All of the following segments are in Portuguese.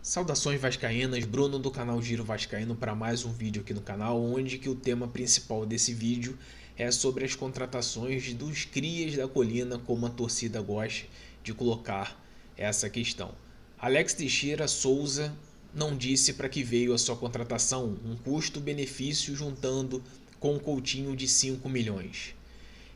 Saudações vascaínas, Bruno do canal Giro Vascaíno para mais um vídeo aqui no canal, onde que o tema principal desse vídeo é sobre as contratações dos crias da colina, como a torcida gosta de colocar essa questão. Alex Teixeira Souza não disse para que veio a sua contratação, um custo-benefício juntando com o Coutinho de 5 milhões.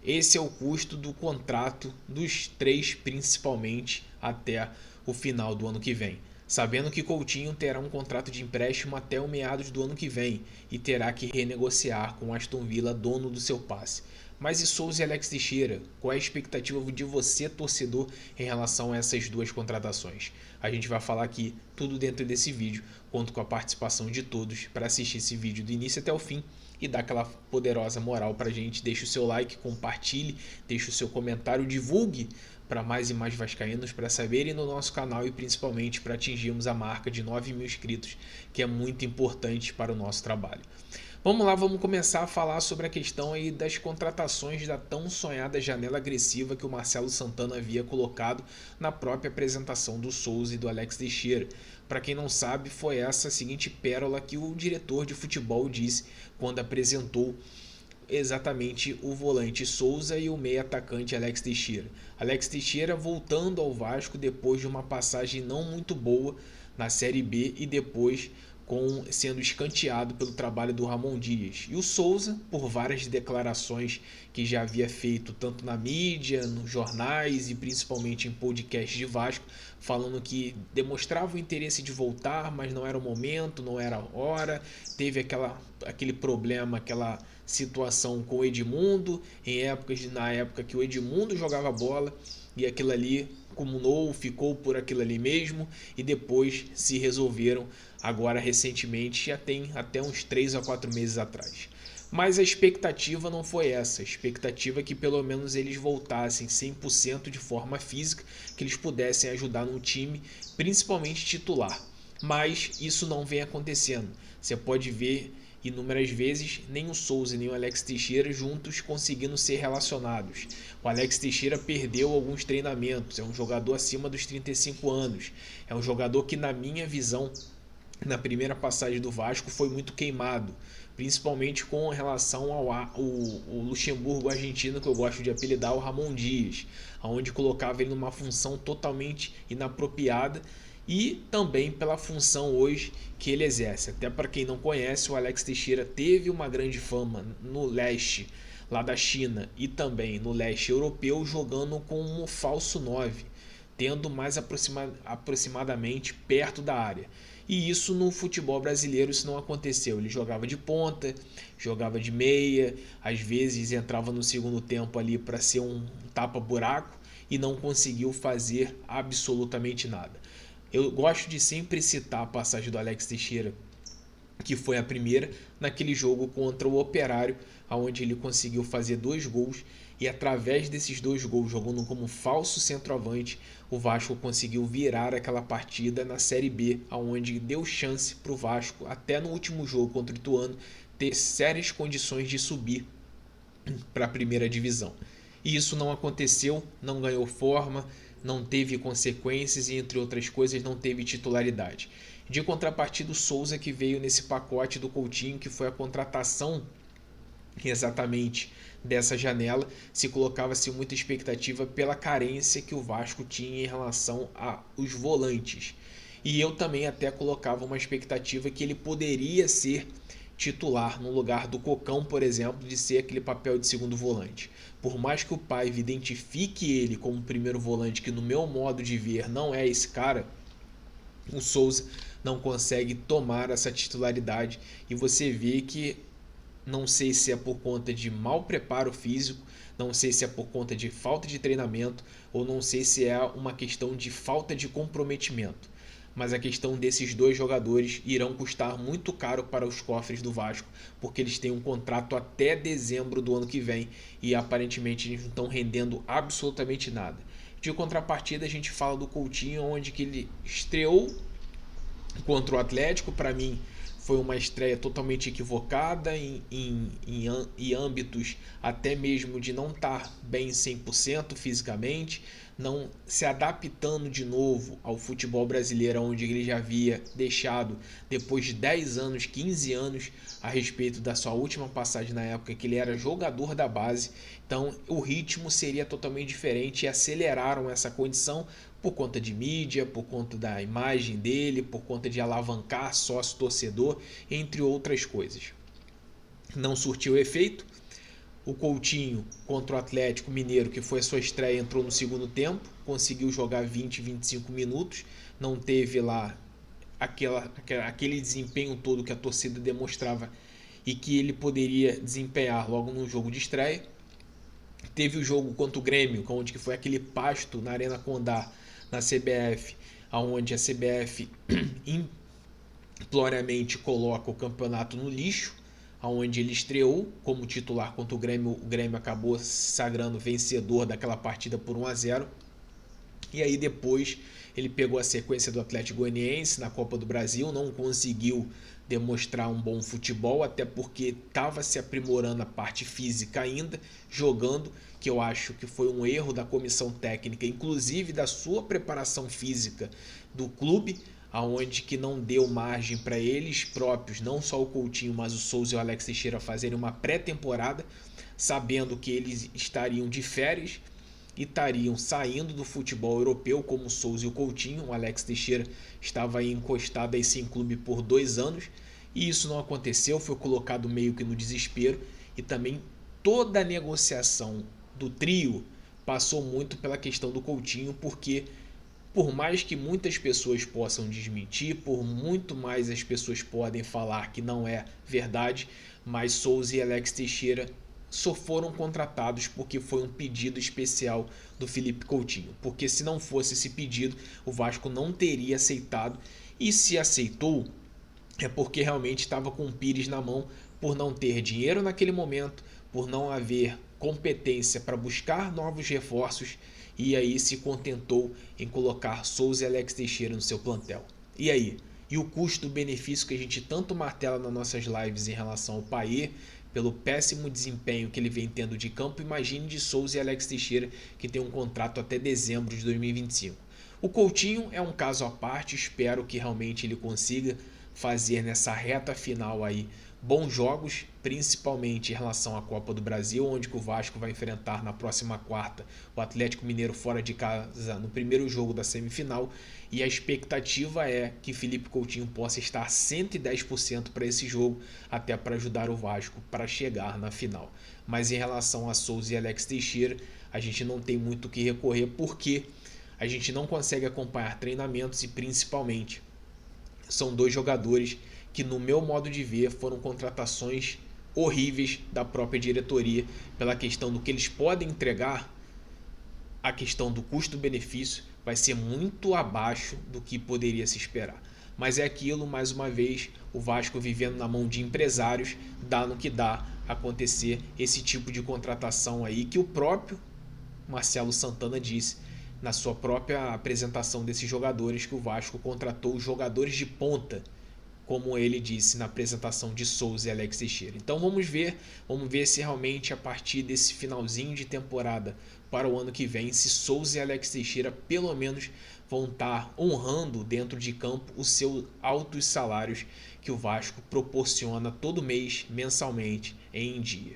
Esse é o custo do contrato dos três, principalmente até o final do ano que vem. Sabendo que Coutinho terá um contrato de empréstimo até o meados do ano que vem e terá que renegociar com Aston Villa, dono do seu passe. Mas e Souza e Alex Teixeira? Qual é a expectativa de você, torcedor, em relação a essas duas contratações? A gente vai falar aqui tudo dentro desse vídeo. Conto com a participação de todos para assistir esse vídeo do início até o fim e dar aquela poderosa moral pra gente. Deixe o seu like, compartilhe, deixe o seu comentário, divulgue para mais e mais vascaínos para saberem no nosso canal e principalmente para atingirmos a marca de 9 mil inscritos, que é muito importante para o nosso trabalho. Vamos lá, vamos começar a falar sobre a questão aí das contratações da tão sonhada janela agressiva que o Marcelo Santana havia colocado na própria apresentação do Souza e do Alex Teixeira. Para quem não sabe, foi essa a seguinte pérola que o diretor de futebol disse quando apresentou exatamente o volante Souza e o meio atacante Alex Teixeira. Alex Teixeira voltando ao Vasco depois de uma passagem não muito boa na Série B e depois sendo escanteado pelo trabalho do Ramon Dias. E o Souza, por várias declarações que já havia feito tanto na mídia, nos jornais e principalmente em podcasts de Vasco, falando que demonstrava o interesse de voltar, mas não era o momento, não era a hora. Teve aquele problema, aquela situação com o Edmundo, na época que o Edmundo jogava bola, e aquilo ali acumulou, ficou por aquilo ali mesmo, e depois se resolveram agora recentemente, já tem até uns 3 a 4 meses atrás. Mas a expectativa não foi essa, a expectativa é que pelo menos eles voltassem 100% de forma física, que eles pudessem ajudar no time, principalmente titular. Mas isso não vem acontecendo. Você pode ver inúmeras vezes nem o Souza nem o Alex Teixeira juntos conseguindo ser relacionados. O Alex Teixeira perdeu alguns treinamentos, é um jogador acima dos 35 anos, é um jogador que na minha visão, na primeira passagem do Vasco, foi muito queimado, principalmente com relação ao Luxemburgo argentino, que eu gosto de apelidar o Ramon Dias, onde colocava ele numa função totalmente inapropriada e também pela função hoje que ele exerce. Até para quem não conhece, o Alex Teixeira teve uma grande fama no leste lá da China e também no leste europeu, jogando como um falso 9, tendo mais aproximadamente perto da área. E isso no futebol brasileiro isso não aconteceu. Ele jogava de ponta, jogava de meia, às vezes entrava no segundo tempo ali para ser um tapa-buraco e não conseguiu fazer absolutamente nada. Eu gosto de sempre citar a passagem do Alex Teixeira, que foi a primeira, naquele jogo contra o Operário, onde ele conseguiu fazer 2 gols, e através desses 2 gols, jogando como falso centroavante, o Vasco conseguiu virar aquela partida na Série B, onde deu chance para o Vasco, até no último jogo contra o Ituano, ter sérias condições de subir para a primeira divisão. E isso não aconteceu, não ganhou forma, não teve consequências e, entre outras coisas, não teve titularidade. De contrapartida, o Souza, que veio nesse pacote do Coutinho, que foi a contratação exatamente dessa janela, se colocava-se muita expectativa pela carência que o Vasco tinha em relação aos volantes. E eu também até colocava uma expectativa que ele poderia ser titular no lugar do Cocão, por exemplo, de ser aquele papel de segundo volante. Por mais que o Paiva identifique ele como primeiro volante, que no meu modo de ver não é esse cara, o Souza não consegue tomar essa titularidade e você vê que, não sei se é por conta de mau preparo físico, não sei se é por conta de falta de treinamento ou não sei se é uma questão de falta de comprometimento. Mas a questão desses 2 jogadores irão custar muito caro para os cofres do Vasco, porque eles têm um contrato até dezembro do ano que vem e aparentemente eles não estão rendendo absolutamente nada. De contrapartida, a gente fala do Coutinho, onde que ele estreou contra o Atlético. Para mim foi uma estreia totalmente equivocada em âmbitos até mesmo de não estar bem 100% fisicamente, não se adaptando de novo ao futebol brasileiro, onde ele já havia deixado depois de 10 anos, 15 anos, a respeito da sua última passagem na época que ele era jogador da base. Então o ritmo seria totalmente diferente e aceleraram essa condição por conta de mídia, por conta da imagem dele, por conta de alavancar sócio-torcedor, entre outras coisas. Não surtiu efeito. O Coutinho contra o Atlético Mineiro, que foi a sua estreia, entrou no segundo tempo, conseguiu jogar 20, 25 minutos, não teve lá aquele desempenho todo que a torcida demonstrava e que ele poderia desempenhar logo no jogo de estreia. Teve o jogo contra o Grêmio, onde foi aquele pasto na Arena Condá, na CBF, onde a CBF imploramente coloca o campeonato no lixo, onde ele estreou como titular contra o Grêmio acabou se sagrando vencedor daquela partida por 1-0. E aí depois ele pegou a sequência do Atlético Goianiense na Copa do Brasil, não conseguiu demonstrar um bom futebol, até porque estava se aprimorando a parte física ainda, jogando, que eu acho que foi um erro da comissão técnica, inclusive da sua preparação física do clube, aonde que não deu margem para eles próprios, não só o Coutinho, mas o Souza e o Alex Teixeira fazerem uma pré-temporada, sabendo que eles estariam de férias e estariam saindo do futebol europeu, como o Souza e o Coutinho. O Alex Teixeira estava aí encostado aí sem clube por 2 anos, e isso não aconteceu, foi colocado meio que no desespero, e também toda a negociação do trio passou muito pela questão do Coutinho, porque por mais que muitas pessoas possam desmentir, por muito mais as pessoas podem falar que não é verdade, mas Souza e Alex Teixeira só foram contratados porque foi um pedido especial do Felipe Coutinho. Porque se não fosse esse pedido, o Vasco não teria aceitado. E se aceitou, é porque realmente estava com o Pires na mão, por não ter dinheiro naquele momento, por não haver competência para buscar novos reforços, e aí se contentou em colocar Souza e Alex Teixeira no seu plantel. E aí? E o custo-benefício que a gente tanto martela nas nossas lives em relação ao Payet, pelo péssimo desempenho que ele vem tendo de campo, imagine de Souza e Alex Teixeira, que tem um contrato até dezembro de 2025. O Coutinho é um caso à parte, espero que realmente ele consiga fazer nessa reta final aí bons jogos, principalmente em relação à Copa do Brasil, onde o Vasco vai enfrentar na próxima quarta o Atlético Mineiro fora de casa no primeiro jogo da semifinal, e a expectativa é que Felipe Coutinho possa estar 110% para esse jogo, até para ajudar o Vasco para chegar na final. Mas em relação a Souza e Alex Teixeira, a gente não tem muito o que recorrer, porque a gente não consegue acompanhar treinamentos, e principalmente são dois jogadores que, no meu modo de ver, foram contratações horríveis da própria diretoria, pela questão do que eles podem entregar. A questão do custo-benefício vai ser muito abaixo do que poderia se esperar. Mas é aquilo, mais uma vez, o Vasco vivendo na mão de empresários, dá no que dá acontecer esse tipo de contratação aí, que o próprio Marcelo Santana disse na sua própria apresentação desses jogadores, que o Vasco contratou jogadores de ponta, como ele disse na apresentação de Souza e Alex Teixeira. Então vamos ver se realmente a partir desse finalzinho de temporada para o ano que vem, se Souza e Alex Teixeira pelo menos vão estar honrando dentro de campo os seus altos salários que o Vasco proporciona todo mês, mensalmente, em dia.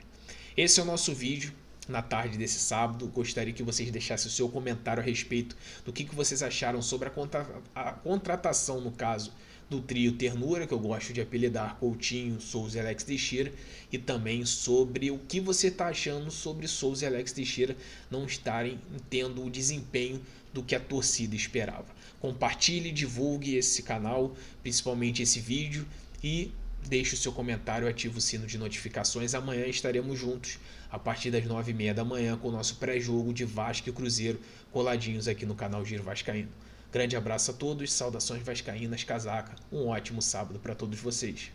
Esse é o nosso vídeo na tarde desse sábado. Gostaria que vocês deixassem o seu comentário a respeito do que vocês acharam sobre a contratação, no caso, do trio Ternura, que eu gosto de apelidar Coutinho, Souza e Alex Teixeira, e também sobre o que você está achando sobre Souza e Alex Teixeira não estarem tendo o desempenho do que a torcida esperava. Compartilhe, divulgue esse canal, principalmente esse vídeo, e deixe o seu comentário, ative o sino de notificações. Amanhã estaremos juntos a partir das 9h30 da manhã com o nosso pré-jogo de Vasco e Cruzeiro, coladinhos aqui no canal Giro Vascaíno. Grande abraço a todos, saudações vascaínas, casaca, um ótimo sábado para todos vocês.